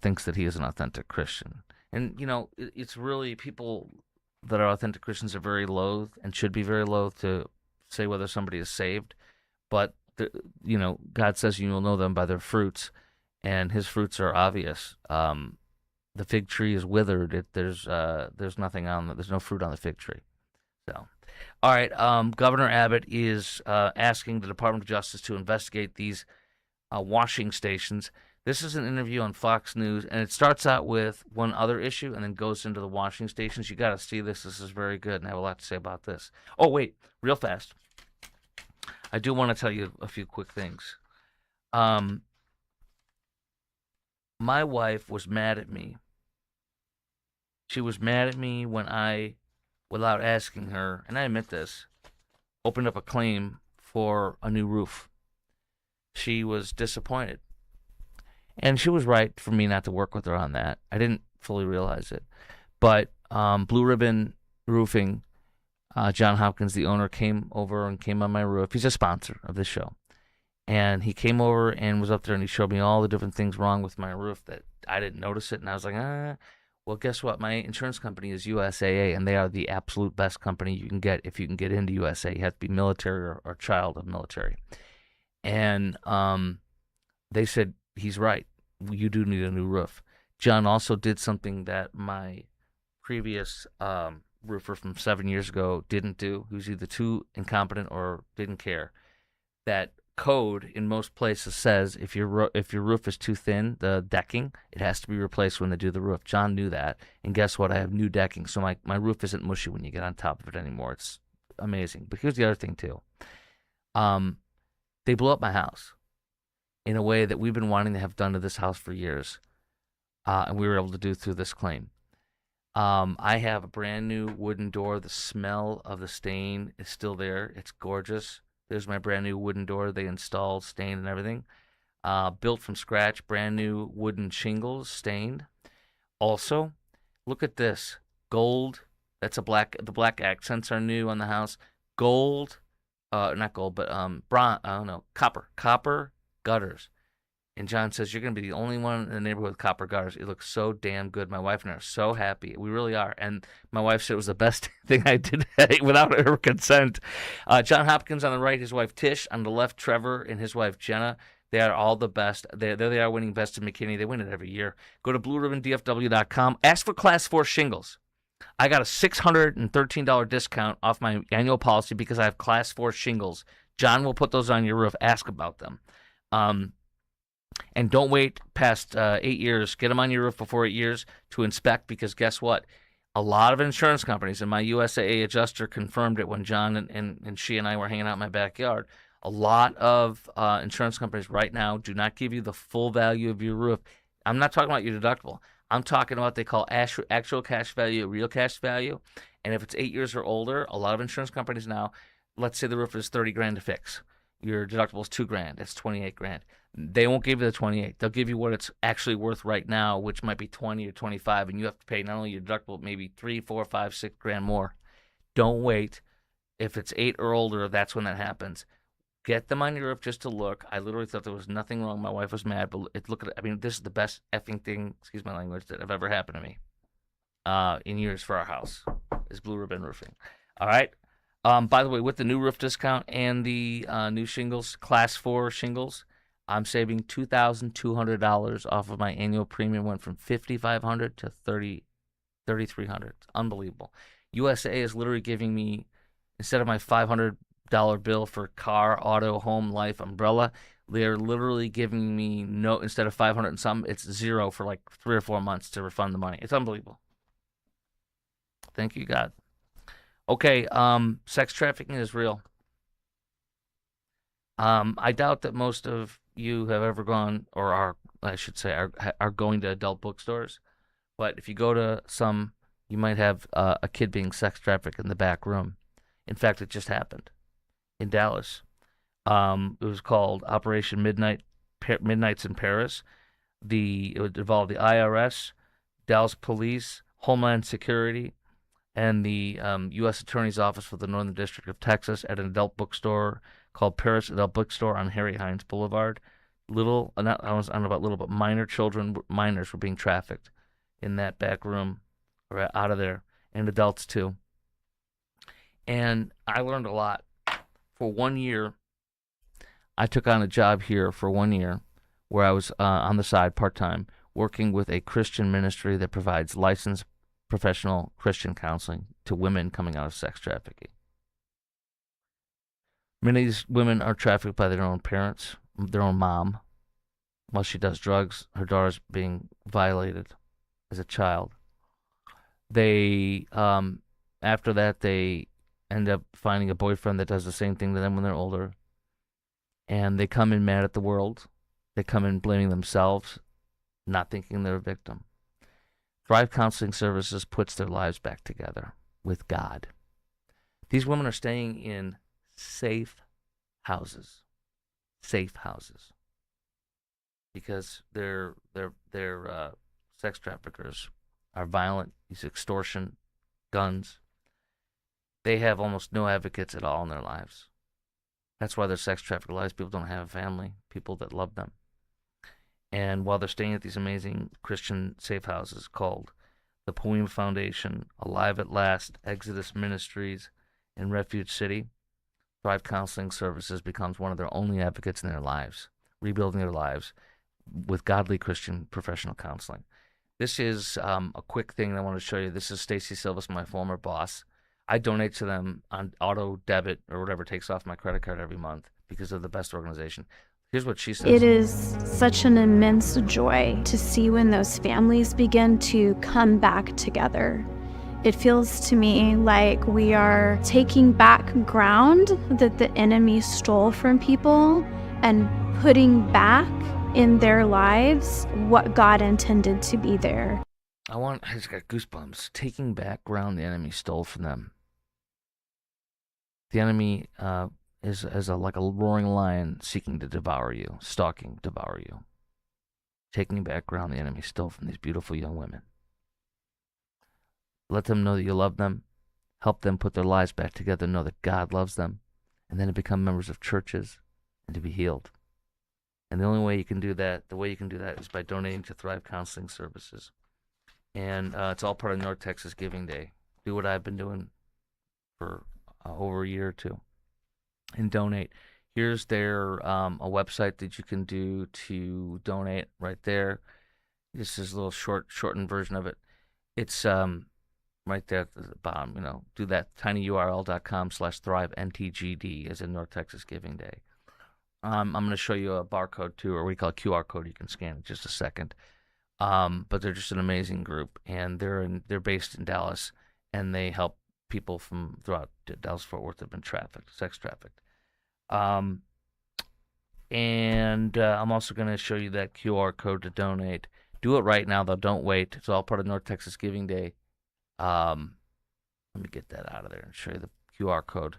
thinks that he is an authentic Christian. And, it's really, people that are authentic Christians are very loath and should be very loath to say whether somebody is saved. But, God says you will know them by their fruits, and his fruits are obvious. The fig tree is withered. There's nothing on it. There's no fruit on the fig tree. So, all right. Governor Abbott is asking the Department of Justice to investigate these washing stations. This is an interview on Fox News, and it starts out with one other issue and then goes into the washing stations. You got to see this. This is very good, and I have a lot to say about this. Oh, wait, real fast. I do want to tell you a few quick things. My wife was mad at me. She was mad at me when I, without asking her, and I admit this, opened up a claim for a new roof. She was disappointed. And she was right for me not to work with her on that. I didn't fully realize it. But Blue Ribbon Roofing, John Hopkins, the owner, came over and came on my roof. He's a sponsor of this show. And he came over and was up there and he showed me all the different things wrong with my roof that I didn't notice it. And I was like, well, guess what? My insurance company is USAA, and they are the absolute best company you can get if you can get into USA. You have to be military or child of military. And they said, he's right. You do need a new roof. John also did something that my previous roofer from 7 years ago didn't do. He was either too incompetent or didn't care. That code in most places says if your roof is too thin, the decking, it has to be replaced when they do the roof. John knew that, and guess what? I have new decking, so my roof isn't mushy when you get on top of it anymore. It's amazing. But here's the other thing too. They blew up my house in a way that we've been wanting to have done to this house for years, and we were able to do through this claim. I have a brand new wooden door. The smell of the stain is still there. It's gorgeous. There's my brand new wooden door they installed, stained and everything. Built from scratch, brand new wooden shingles, stained. Also, look at this. Gold. That's a black. The black accents are new on the house. Gold. Not gold, but bronze. I don't know. Copper. Copper gutters. And John says, you're going to be the only one in the neighborhood with copper gutters. It looks so damn good. My wife and I are so happy. We really are. And my wife said it was the best thing I did without her consent. John Hopkins on the right, his wife Tish. On the left, Trevor and his wife Jenna. They are all the best. There they are winning Best of McKinney. They win it every year. Go to BlueRibbonDFW.com. Ask for Class 4 shingles. I got a $613 discount off my annual policy because I have Class 4 shingles. John will put those on your roof. Ask about them. And don't wait past 8 years. Get them on your roof before 8 years to inspect, because guess what? A lot of insurance companies, and my USAA adjuster confirmed it when John and she and I were hanging out in my backyard. A lot of insurance companies right now do not give you the full value of your roof. I'm not talking about your deductible. I'm talking about what they call actual cash value, real cash value. And if it's 8 years or older, a lot of insurance companies now, let's say the roof is $30,000 to fix. Your deductible is $2,000. It's $28,000. They won't give you the 28. They'll give you what it's actually worth right now, which might be 20 or 25, and you have to pay not only your deductible, maybe 3, 4, 5, $6,000 more. Don't wait. If it's 8 or older, that's when that happens. Get them on your roof just to look. I literally thought there was nothing wrong. My wife was mad, but look at it. I mean, this is the best effing thing, excuse my language, that have ever happened to me in years for our house, is Blue Ribbon Roofing. All right. By the way, with the new roof discount and the new shingles, Class 4 shingles, I'm saving $2,200 off of my annual premium. Went from $5,500 to $3,300. It's unbelievable. USA is literally giving me, instead of my $500 bill for car, auto, home, life, umbrella, they're literally giving me instead of 500 and something, it's $0 for like 3 or 4 months to refund the money. It's unbelievable. Thank you, God. Okay, sex trafficking is real. I doubt that most of you have ever gone, or are going to adult bookstores. But if you go to some, you might have a kid being sex trafficked in the back room. In fact, it just happened in Dallas. It was called Operation Midnights in Paris. It would involve the IRS, Dallas Police, Homeland Security, and the U.S. Attorney's Office for the Northern District of Texas at an adult bookstore called Paris Adult Bookstore on Harry Hines Boulevard. I don't know about little, but minors were being trafficked in that back room, or out of there, and adults too. And I learned a lot. For 1 year, I took on a job here for 1 year where I was on the side part-time working with a Christian ministry that provides licensed professional Christian counseling to women coming out of sex trafficking. Many of these women are trafficked by their own parents, their own mom. While she does drugs, her daughter's being violated as a child. They, after that, they end up finding a boyfriend that does the same thing to them when they're older. And they come in mad at the world. They come in blaming themselves, not thinking they're a victim. Thrive Counseling Services puts their lives back together with God. These women are staying in safe houses. Safe houses. Because their sex traffickers are violent, use extortion, guns. They have almost no advocates at all in their lives. That's why they're sex trafficked. A lot of people don't have a family, people that love them. And while they're staying at these amazing Christian safe houses called the Poema Foundation, Alive at Last, Exodus Ministries, and Refuge City, Thrive Counseling Services becomes one of their only advocates in their lives, rebuilding their lives with godly Christian professional counseling. This is a quick thing I want to show you. This is Stacy Silvas, my former boss. I donate to them on auto debit or whatever takes off my credit card every month because they're the best organization. Here's what she says. It is such an immense joy to see when those families begin to come back together. It feels to me like we are taking back ground that the enemy stole from people and putting back in their lives what God intended to be there. I just got goosebumps. Taking back ground the enemy stole from them. The enemy is like a roaring lion seeking to devour you, stalking, devour you. Taking back ground the enemy stole from these beautiful young women. Let them know that you love them. Help them put their lives back together, know that God loves them, and then to become members of churches and to be healed. And the only way you can do that, is by donating to Thrive Counseling Services. And it's all part of North Texas Giving Day. Do what I've been doing for over a year or two and donate. Here's their a website that you can do to donate right there. This is a little shortened version of it. It's right there at the bottom. Do that, tinyurl.com/thriveNTGD as in North Texas Giving Day. I'm going to show you a barcode too, or what we call a QR code you can scan in just a second. But they're just an amazing group, and they're based in Dallas, and they help people from throughout Dallas-Fort Worth that have been sex trafficked. And I'm also going to show you that QR code to donate. Do it right now, though. Don't wait. It's all part of North Texas Giving Day. Let me get that out of there and show you the QR code.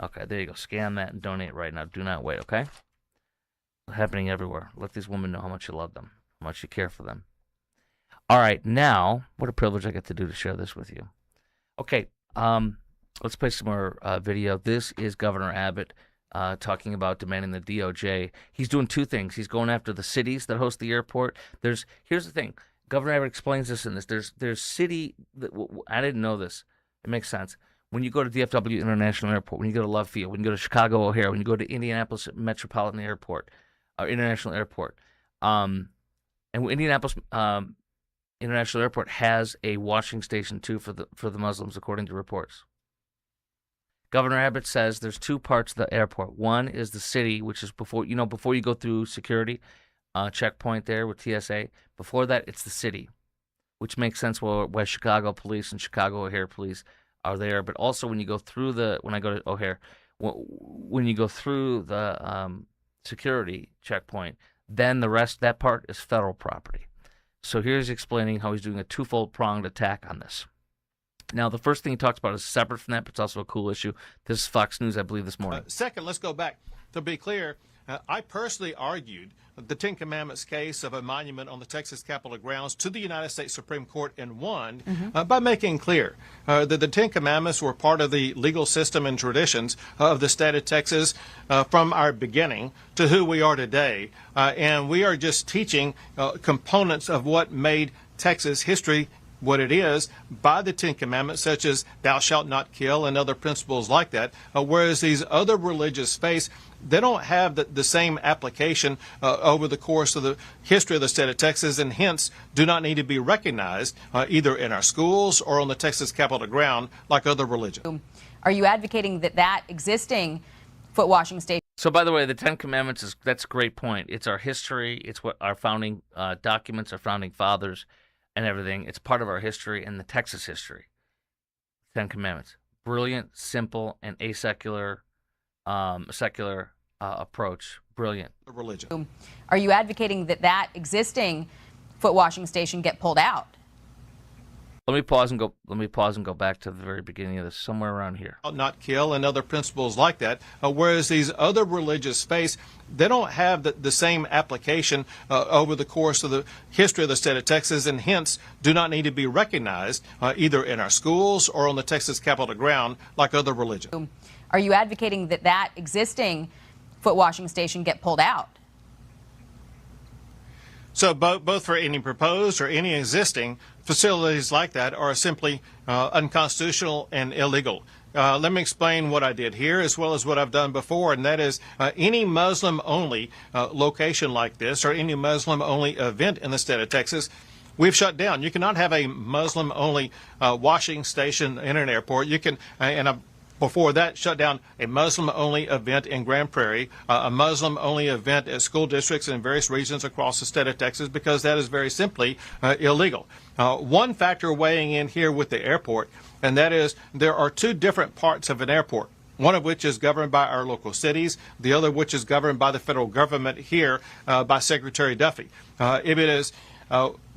Okay, there you go. Scan that and donate right now. Do not wait, okay? It's happening everywhere. Let these women know how much you love them, how much you care for them. All right, now, what a privilege I get to do to share this with you. Okay, let's play some more video. This is Governor Abbott talking about demanding the DOJ. He's doing two things. He's going after the cities that host the airport. Here's the thing. Governor Abbott explains this in this. There's city. I didn't know this. It makes sense. When you go to DFW International Airport, when you go to Love Field, when you go to Chicago O'Hare, when you go to Indianapolis Metropolitan Airport, or International Airport, and Indianapolis International Airport has a washing station too for the Muslims, according to reports. Governor Abbott says there's two parts of the airport. One is the city, which is before you go through security checkpoint there with TSA. Before that, it's the city, which makes sense why Chicago police and Chicago O'Hare police are there. But also when you go through when I go to O'Hare, when you go through the security checkpoint, then the rest, that part is federal property. So here's explaining how he's doing a twofold pronged attack on this. Now, the first thing he talks about is separate from that, but it's also a cool issue. This is Fox News, I believe, this morning. Second, let's go back. To be clear, I personally argued the Ten Commandments case of a monument on the Texas Capitol grounds to the United States Supreme Court and won by making clear that the Ten Commandments were part of the legal system and traditions of the state of Texas from our beginning to who we are today. And we are just teaching components of what made Texas history what it is by the Ten Commandments, such as thou shalt not kill and other principles like that, whereas these other religious faiths, they don't have the same application over the course of the history of the state of Texas, and hence do not need to be recognized either in our schools or on the Texas Capitol ground like other religions. Are you advocating that existing foot washing station? So, by the way, the Ten Commandments that's a great point. It's our history. It's what our founding documents, our founding fathers, and everything. It's part of our history and the Texas history. Ten Commandments. Brilliant, simple, and secular approach. Brilliant. Religion. Are you advocating that existing foot washing station get pulled out? Let me pause and go back to the very beginning of this, somewhere around here. Not kill and other principles like that, whereas these other religious faiths, they don't have the same application over the course of the history of the state of Texas, and hence do not need to be recognized either in our schools or on the Texas Capitol ground like other religions. Are you advocating that existing foot washing station get pulled out? So both for any proposed or any existing facilities like that are simply unconstitutional and illegal. Let me explain what I did here as well as what I've done before, and that is any Muslim-only location like this or any Muslim-only event in the state of Texas, we've shut down. You cannot have a Muslim-only washing station in an airport. You can, before that, shut down a Muslim-only event in Grand Prairie, a Muslim-only event at school districts in various regions across the state of Texas, because that is very simply illegal. One factor weighing in here with the airport, and that is there are two different parts of an airport, one of which is governed by our local cities, the other which is governed by the federal government here by Secretary Duffy. If it is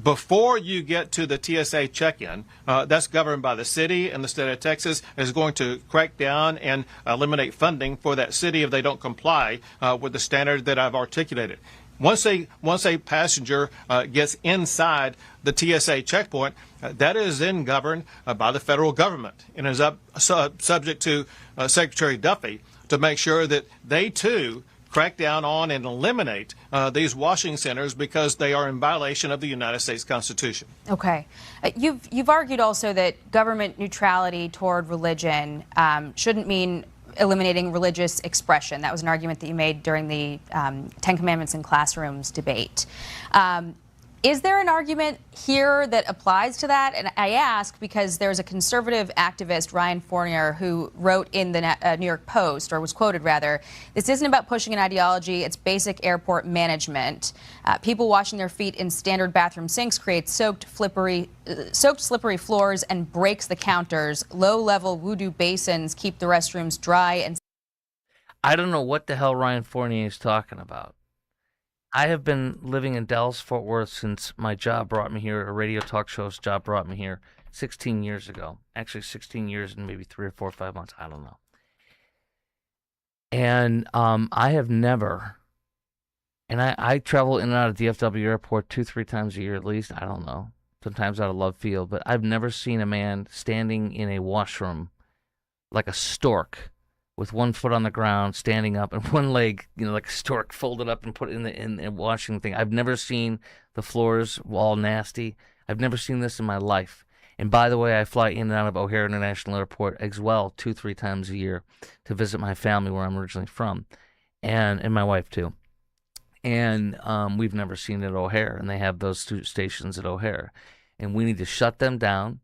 before you get to the TSA check-in, that's governed by the city, and the state of Texas is going to crack down and eliminate funding for that city if they don't comply with the standard that I've articulated. Once a passenger gets inside the TSA checkpoint, that is then governed by the federal government and is subject to Secretary Duffy to make sure that they too crack down on and eliminate these washing centers because they are in violation of the United States Constitution. Okay. You've argued also that government neutrality toward religion shouldn't mean eliminating religious expression. That was an argument that you made during the Ten Commandments in Classrooms debate. Is there an argument here that applies to that? And I ask because there's a conservative activist, Ryan Fournier, who wrote in the New York Post, or was quoted rather, "This isn't about pushing an ideology, it's basic airport management. People washing their feet in standard bathroom sinks creates soaked, slippery floors and breaks the counters. Low-level voodoo basins keep the restrooms dry and..." I don't know what the hell Ryan Fournier is talking about. I have been living in Dallas-Fort Worth since my job brought me here, a radio talk show's job brought me here 16 years ago. Actually, 16 years and maybe 3 or 4 or 5 months. I don't know. And I have never, and I travel in and out of DFW airport 2-3 times a year at least. I don't know. Sometimes out of Love Field. But I've never seen a man standing in a washroom like a stork, with one foot on the ground, standing up, and one leg, like a stork, folded up and put in the washing thing. I've never seen the floors all nasty. I've never seen this in my life. And by the way, I fly in and out of O'Hare International Airport as well 2-3 times a year to visit my family where I'm originally from, and my wife too. And we've never seen it at O'Hare, and they have those 2 stations at O'Hare. And we need to shut them down.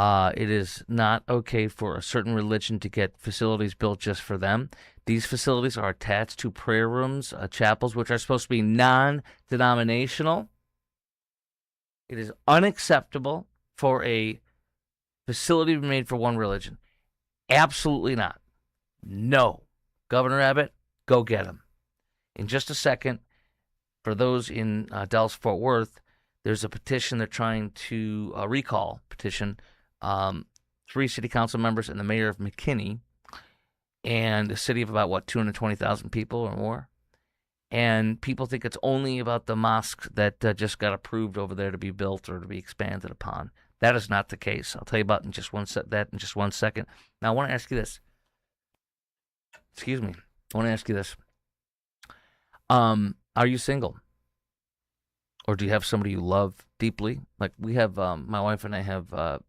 It is not okay for a certain religion to get facilities built just for them. These facilities are attached to prayer rooms, chapels, which are supposed to be non-denominational. It is unacceptable for a facility to be made for one religion. Absolutely not. No. Governor Abbott, go get him. In just a second, for those in Dallas-Fort Worth, there's a petition they're trying to recall petition. 3 city council members and the mayor of McKinney, and a city of about 220,000 people or more. And people think it's only about the mosque that just got approved over there to be built or to be expanded upon. That is not the case. I'll tell you about that in just one second. Now I want to ask you this. Excuse me. I want to ask you this. Are you single? Or do you have somebody you love deeply? Like we have, my wife and I have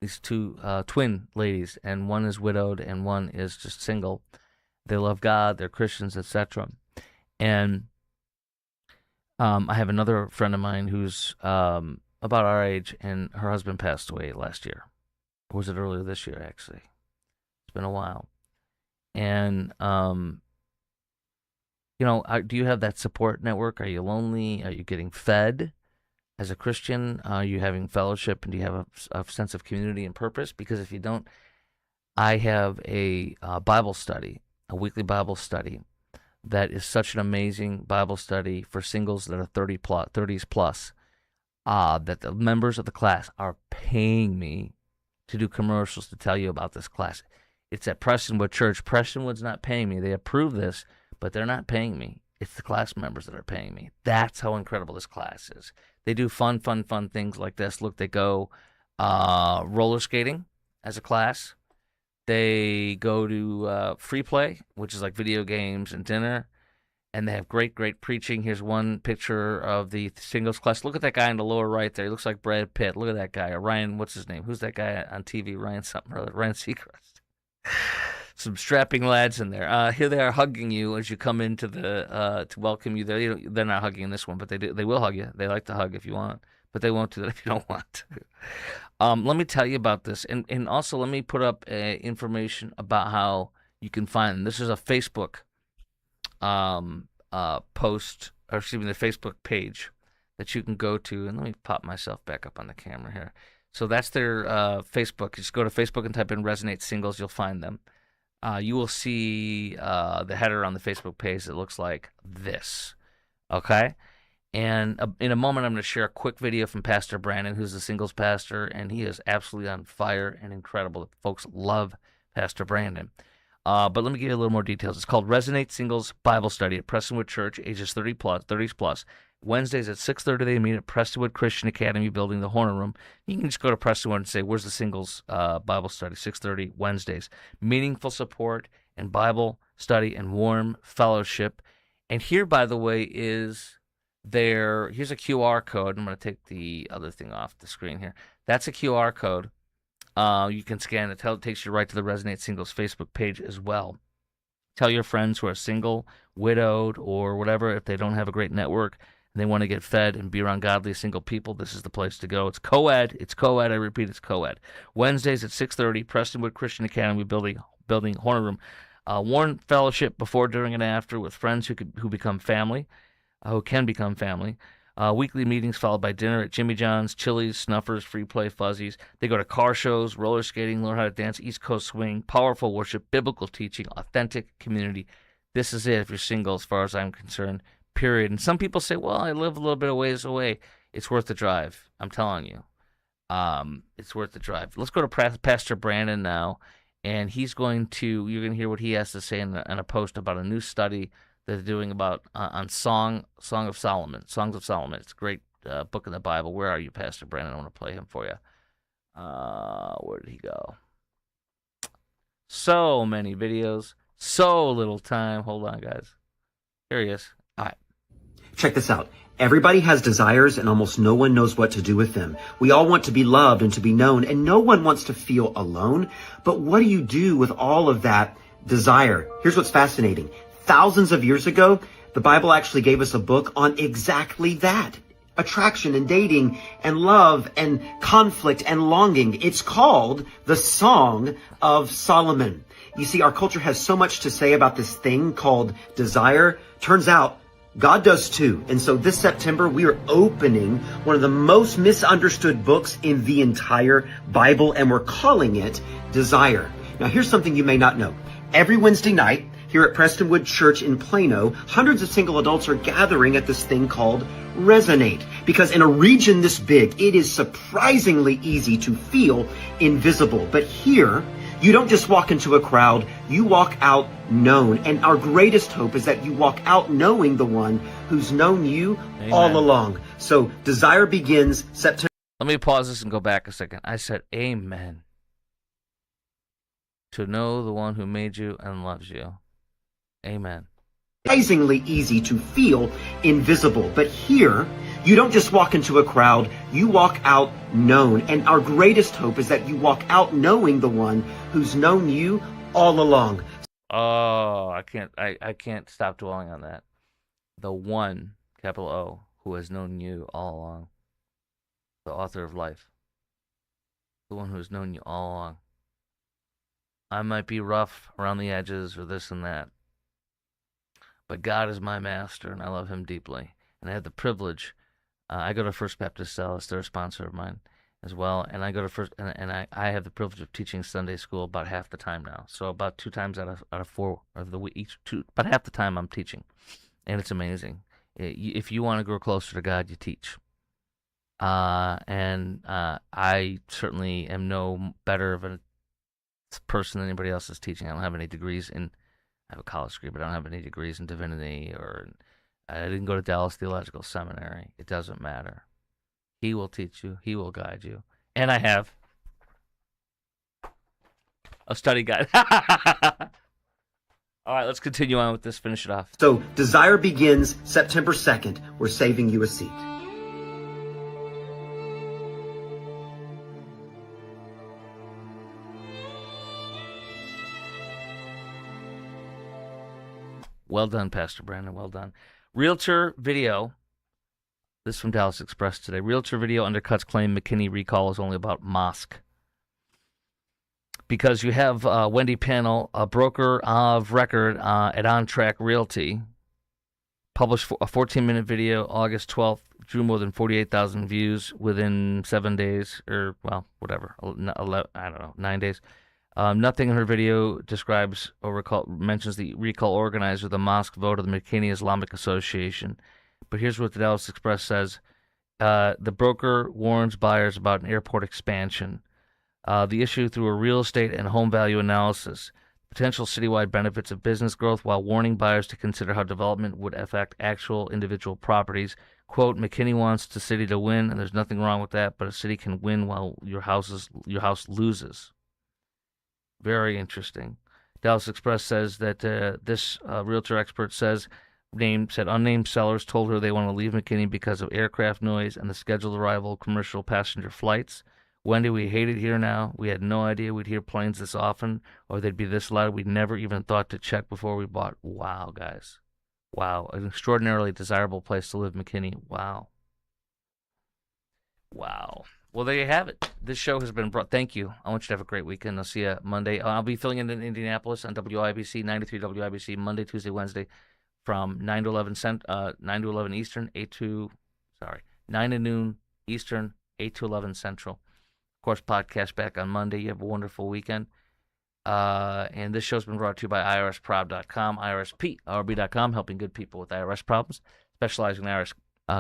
these 2 twin ladies, and one is widowed and one is just single. They love God, they're Christians, etc. And I have another friend of mine who's about our age, and her husband passed away last year. Or was it earlier this year, actually? It's been a while. And, do you have that support network? Are you lonely? Are you getting fed? As a Christian, are you having fellowship, and do you have a sense of community and purpose? Because if you don't, I have a Bible study, a weekly Bible study, that is such an amazing Bible study for singles that are 30s plus, that the members of the class are paying me to do commercials to tell you about this class. It's at Prestonwood Church. Prestonwood's not paying me. They approve this, but they're not paying me. It's the class members that are paying me. That's how incredible this class is. They do fun things like this. Look, they go roller skating as a class. They go to free play, which is like video games and dinner. And they have great preaching. Here's one picture of the singles class. Look at that guy in the lower right there. He looks like Brad Pitt. Look at that guy. Or Ryan, what's his name? Who's that guy on TV? Ryan something or other. Ryan Seacrest. Some strapping lads in there. Here they are hugging you as you come into the to welcome you. They're not hugging in this one, but they do. They will hug you. They like to hug if you want, but they won't do that if you don't want to. Let me tell you about this, and also let me put up information about how you can find them. This is a Facebook post, or excuse me, the Facebook page that you can go to. And let me pop myself back up on the camera here. So that's their Facebook. Just go to Facebook and type in Resonate Singles. You'll find them. You will see the header on the Facebook page that looks like this, okay? And in a moment, I'm going to share a quick video from Pastor Brandon, who's a singles pastor, and he is absolutely on fire and incredible. Folks love Pastor Brandon. But let me give you a little more details. It's called Resonate Singles Bible Study at Prestonwood Church, ages 30s plus. Wednesdays at 6:30, they meet at Prestonwood Christian Academy building, the Horner Room. You can just go to Prestonwood and say, where's the singles Bible study? 6:30 Wednesdays. Meaningful support and Bible study and warm fellowship. And here, by the way, here's a QR code. I'm going to take the other thing off the screen here. That's a QR code. You can scan it. It takes you right to the Resonate Singles Facebook page as well. Tell your friends who are single, widowed, or whatever, if they don't have a great network and they want to get fed and be around godly single people, this is the place to go. It's co-ed. It's co-ed. I repeat, it's co-ed. Wednesdays at 6:30, Prestonwood Christian Academy building Horner Room. Warm fellowship before, during, and after with friends who become family. Who can become family. Weekly meetings followed by dinner at Jimmy John's, Chili's, Snuffers, Free Play, Fuzzies. They go to car shows, roller skating, learn how to dance, East Coast swing, powerful worship, biblical teaching, authentic community. This is it if you're single, as far as I'm concerned, period. And some people say, well, I live a little bit of ways away. It's worth the drive. I'm telling you. It's worth the drive. Let's go to Pastor Brandon now, and you're going to hear what he has to say in a post about a new study they're doing about on Songs of Solomon. It's a great book in the Bible. Where are you, Pastor Brandon? I want to play him for you. Where did he go? So many videos, so little time. Hold on, guys. Here he is. All right. Check this out. Everybody has desires and almost no one knows what to do with them. We all want to be loved and to be known, and no one wants to feel alone. But what do you do with all of that desire? Here's what's fascinating. Thousands of years ago, the Bible actually gave us a book on exactly that. Attraction and dating and love and conflict and longing. It's called the Song of Solomon. You see, our culture has so much to say about this thing called desire. Turns out, God does too. And so this September, we are opening one of the most misunderstood books in the entire Bible, and we're calling it Desire. Now, here's something you may not know. Every Wednesday night, here at Prestonwood Church in Plano, hundreds of single adults are gathering at this thing called Resonate. Because in a region this big, it is surprisingly easy to feel invisible. But here, you don't just walk into a crowd, you walk out known. And our greatest hope is that you walk out knowing the one who's known you Amen. All along. So Desire begins September. Let me pause this and go back a second. I said amen. To know the one who made you and loves you. Amen. Surprisingly easy to feel invisible. But here, you don't just walk into a crowd, you walk out known. And our greatest hope is that you walk out knowing the one who's known you all along. Oh, I can't stop dwelling on that. The one, capital O, who has known you all along. The author of life. The one who has known you all along. I might be rough around the edges or this and that. But God is my master, and I love him deeply. And I have the privilege. I go to First Baptist Dallas; they're a sponsor of mine as well. And I go to I have the privilege of teaching Sunday school about half the time now. So about 2 times out of 4 of the week, about half the time I'm teaching, and it's amazing. If you want to grow closer to God, you teach. And I certainly am no better of a person than anybody else is teaching. I don't have any degrees in. I have a college degree, but I don't have any degrees in divinity, or I didn't go to Dallas Theological Seminary. It doesn't matter. He will teach you. He will guide you. And I have a study guide. All right, let's continue on with this. Finish it off. So Desire begins September 2nd. We're saving you a seat. Well done, Pastor Brandon. Well done. Realtor video. This from Dallas Express today. Realtor video undercuts claim McKinney recall is only about mosque. Because you have Wendy Panel, a broker of record at On Track Realty, published a 14-minute video August 12th, drew more than 48,000 views within 7 days, or, well, whatever, 9 days. Nothing in her video describes or mentions the recall organizer, the mosque vote of the McKinney Islamic Association. But here's what the Dallas Express says. The broker warns buyers about an airport expansion. The issue through a real estate and home value analysis. Potential citywide benefits of business growth while warning buyers to consider how development would affect actual individual properties. Quote, McKinney wants the city to win, and there's nothing wrong with that, but a city can win while your house loses. Very interesting. Dallas Express says that this realtor expert said unnamed sellers told her they want to leave McKinney because of aircraft noise and the scheduled arrival of commercial passenger flights. Wendy, we hate it here now. We had no idea we'd hear planes this often or they'd be this loud. We never even thought to check before we bought. Wow, guys. Wow. An extraordinarily desirable place to live, McKinney. Wow. Wow. Well, there you have it. This show has been brought. Thank you. I want you to have a great weekend. I'll see you Monday. I'll be filling in Indianapolis on WIBC, 93 WIBC, Monday, Tuesday, Wednesday from 9 to 11 Eastern, 9 to noon Eastern, 8 to 11 Central. Of course, podcast back on Monday. You have a wonderful weekend. And this show's been brought to you by IRSprob.com, IRSPRB.com, helping good people with IRS problems, specializing in IRS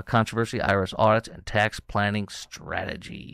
controversy, IRS audits, and tax planning strategy.